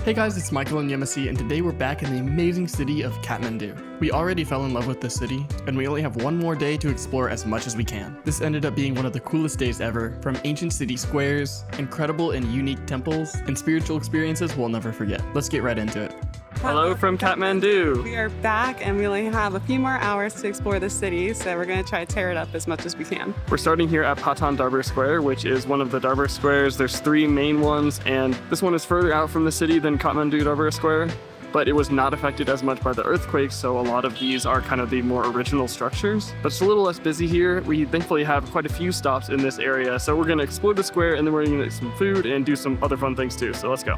Hey guys, it's Michael and Yemisi, and today we're back in the amazing city of Kathmandu. We already fell in love with this city, and we only have one more day to explore as much as we can. This ended up being one of the coolest days ever, from ancient city squares, incredible and unique temples, and spiritual experiences we'll never forget. Let's get right into it. Hello from Kathmandu. We are back and we only have a few more hours to explore the city, so we're going to try to tear it up as much as we can. We're starting here at Patan Durabr Square, which is one of the Durabr squares. There's three main ones, and this one is further out from the city than Kathmandu Durabr Square, but it was not affected as much by the earthquake, so a lot of these are kind of the more original structures. But it's a little less busy here. We thankfully have quite a few stops in this area, so we're going to explore the square, and then we're going to get some food and do some other fun things too, so let's go.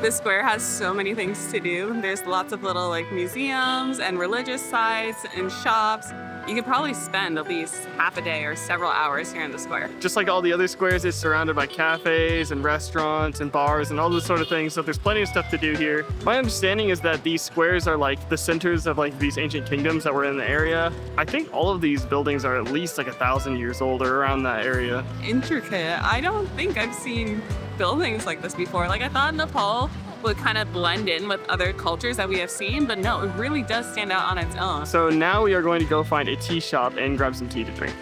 This square has so many things to do. There's lots of little museums and religious sites and shops. You could probably spend at least half a day or several hours here in the square. Just like all the other squares, it's surrounded by cafes and restaurants and bars and all those sort of things, so there's plenty of stuff to do here. My understanding is that these squares are like the centers of these ancient kingdoms that were in the area. I think all of these buildings are at least 1,000 years old or around that area. Intricate. I don't think I've seen buildings like this before. I thought Nepal would kind of blend in with other cultures that we have seen, but no, it really does stand out on its own. So now we are going to go find a tea shop and grab some tea to drink.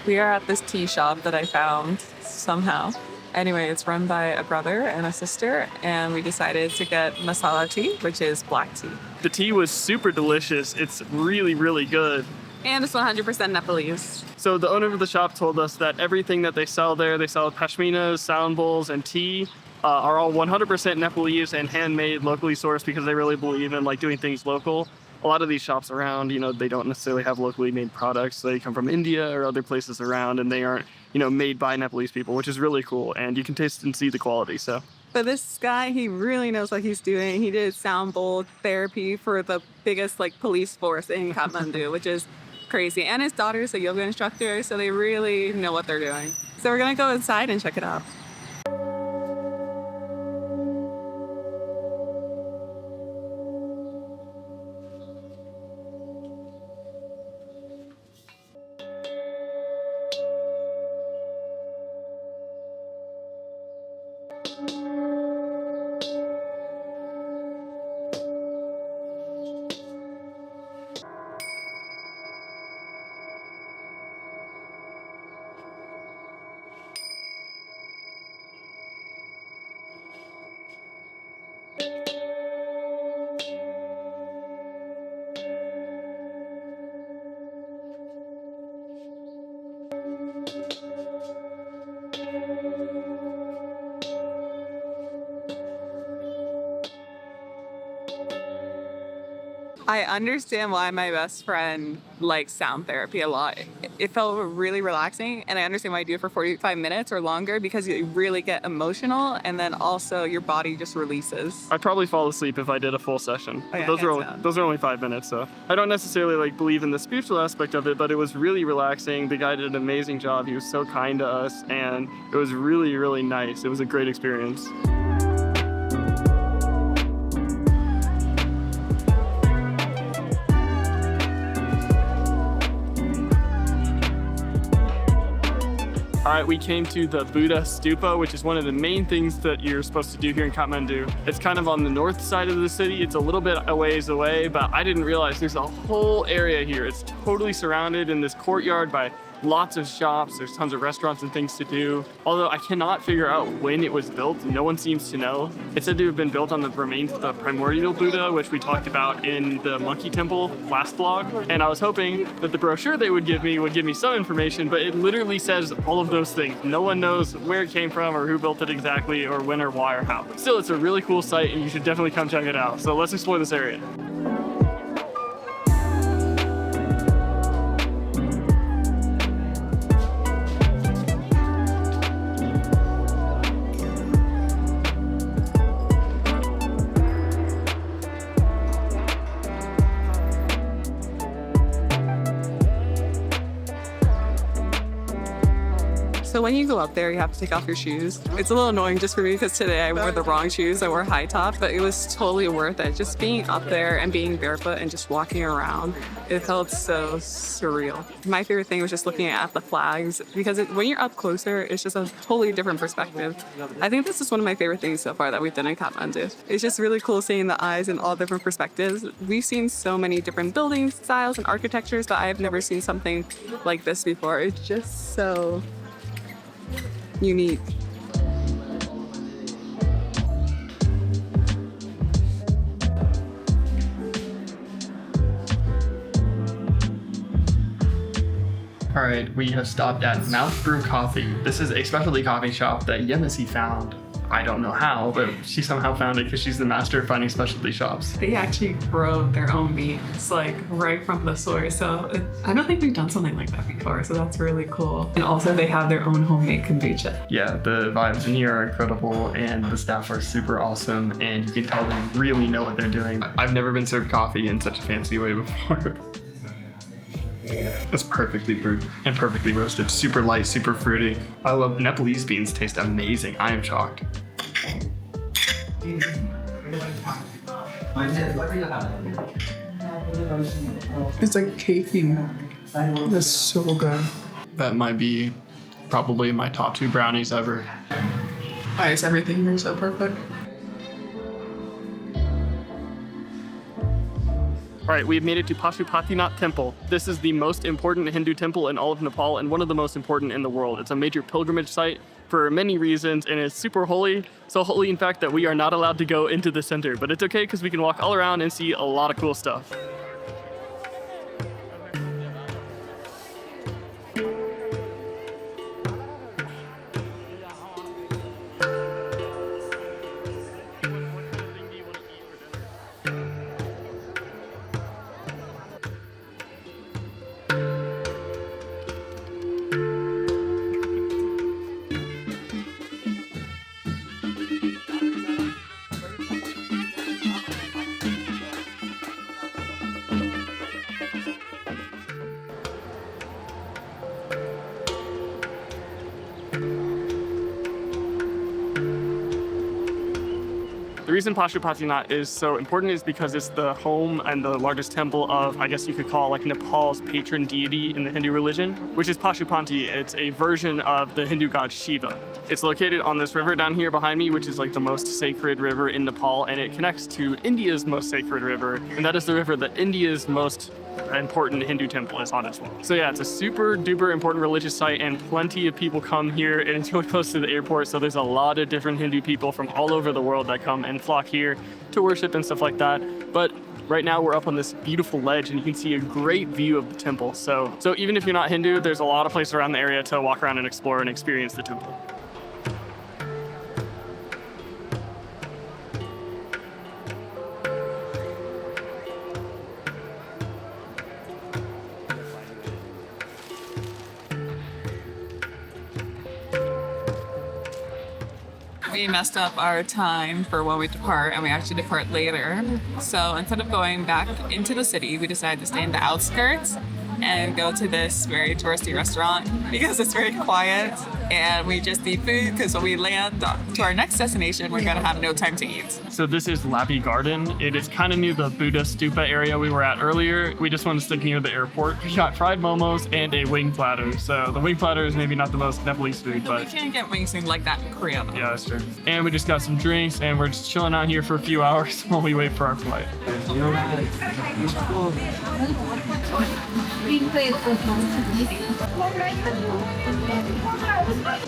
We are at this tea shop that I found somehow. Anyway, it's run by a brother and a sister, and we decided to get masala tea, which is black tea. The tea was super delicious. It's really, really good. And it's 100% Nepalese. So the owner of the shop told us that everything that they sell there, they sell pashminas, sound bowls, and tea, are all 100% Nepalese and handmade, locally sourced, because they really believe in doing things local. A lot of these shops around, they don't necessarily have locally made products. They come from India or other places around, and they aren't, made by Nepalese people, which is really cool. And you can taste and see the quality, so. But this guy, he really knows what he's doing. He did sound bowl therapy for the biggest police force in Kathmandu, which is crazy. And his daughter's a yoga instructor, so they really know what they're doing. So we're gonna go inside and check it out. I understand why my best friend likes sound therapy a lot. It felt really relaxing, and I understand why I do it for 45 minutes or longer, because you really get emotional, and then also your body just releases. I'd probably fall asleep if I did a full session. Oh, yeah, those are only 5 minutes, so I don't necessarily believe in the spiritual aspect of it, but it was really relaxing. The guy did an amazing job. He was so kind to us, and it was really, really nice. It was a great experience. All right, we came to the Buddha Stupa, which is one of the main things that you're supposed to do here in Kathmandu. It's kind of on the north side of the city. It's a little bit a ways away, but I didn't realize there's a whole area here. It's totally surrounded in this courtyard by lots of shops, there's tons of restaurants and things to do. Although I cannot figure out when it was built, no one seems to know. It's said to have been built on the remains of the primordial Buddha, which we talked about in the Monkey Temple last vlog. And I was hoping that the brochure they would give me some information, but it literally says all of those things. No one knows where it came from or who built it exactly or when or why or how. Still, it's a really cool site and you should definitely come check it out. So let's explore this area. So when you go up there, you have to take off your shoes. It's a little annoying just for me because today I wore the wrong shoes. I wore high top, but it was totally worth it. Just being up there and being barefoot and just walking around, it felt so surreal. My favorite thing was just looking at the flags because when you're up closer, it's just a totally different perspective. I think this is one of my favorite things so far that we've done in Kathmandu. It's just really cool seeing the eyes in all different perspectives. We've seen so many different building styles and architectures, but I've never seen something like this before. It's just so unique. All right, we have stopped at Mountbrew Coffee. This is a specialty coffee shop that Yemisi found. I don't know how, but she somehow found it because she's the master of finding specialty shops. They actually grow their own beans, like right from the source. So I don't think we've done something like that before. So that's really cool. And also they have their own homemade kombucha. Yeah, the vibes in here are incredible and the staff are super awesome and you can tell they really know what they're doing. I've never been served coffee in such a fancy way before. It's perfectly brewed and perfectly roasted. Super light, super fruity. I love Nepalese beans, taste amazing. I am shocked. It's like cakey. That's so good. That might be probably my top 2 brownies ever. Why is everything here so perfect? All right, we've made it to Pashupatinath Temple. This is the most important Hindu temple in all of Nepal and one of the most important in the world. It's a major pilgrimage site for many reasons and it's super holy. So holy, in fact, that we are not allowed to go into the center, but it's okay because we can walk all around and see a lot of cool stuff. The reason Pashupatinath is so important is because it's the home and the largest temple of, I guess you could call like Nepal's patron deity in the Hindu religion, which is Pashupati. It's a version of the Hindu god Shiva. It's located on this river down here behind me, which is like the most sacred river in Nepal, and it connects to India's most sacred river, and that is the river that India's most important Hindu temple is on as well. So yeah, it's a super duper important religious site and plenty of people come here, and it's really close to the airport, so there's a lot of different Hindu people from all over the world that come and flock here to worship and stuff like that. But right now we're up on this beautiful ledge and you can see a great view of the temple. So even if you're not Hindu, there's a lot of places around the area to walk around and explore and experience the temple. We messed up our time for when we depart, and we actually depart later. So instead of going back into the city, we decided to stay in the outskirts and go to this very touristy restaurant because it's very quiet and we just eat food because when we land to our next destination, we're going to have no time to eat. So this is Lavie Garden. It is kind of near the Buddha Stupa area we were at earlier. We just wanted to stick near the airport. We got fried momos and a wing platter. So the wing platter is maybe not the most Nepalese food, but we can't get wings like that in Korea though. Yeah, that's true. And we just got some drinks and we're just chilling out here for a few hours while we wait for our flight.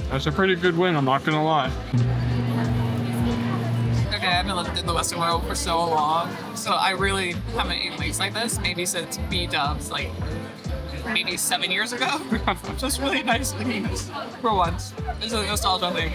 That's a pretty good win, I'm not gonna lie. Okay, I haven't lived in the Western world for so long, so I really haven't eaten lakes like this, maybe since B-dubs, like maybe 7 years ago. Just really nice to eat for once. It's a nostalgia thing.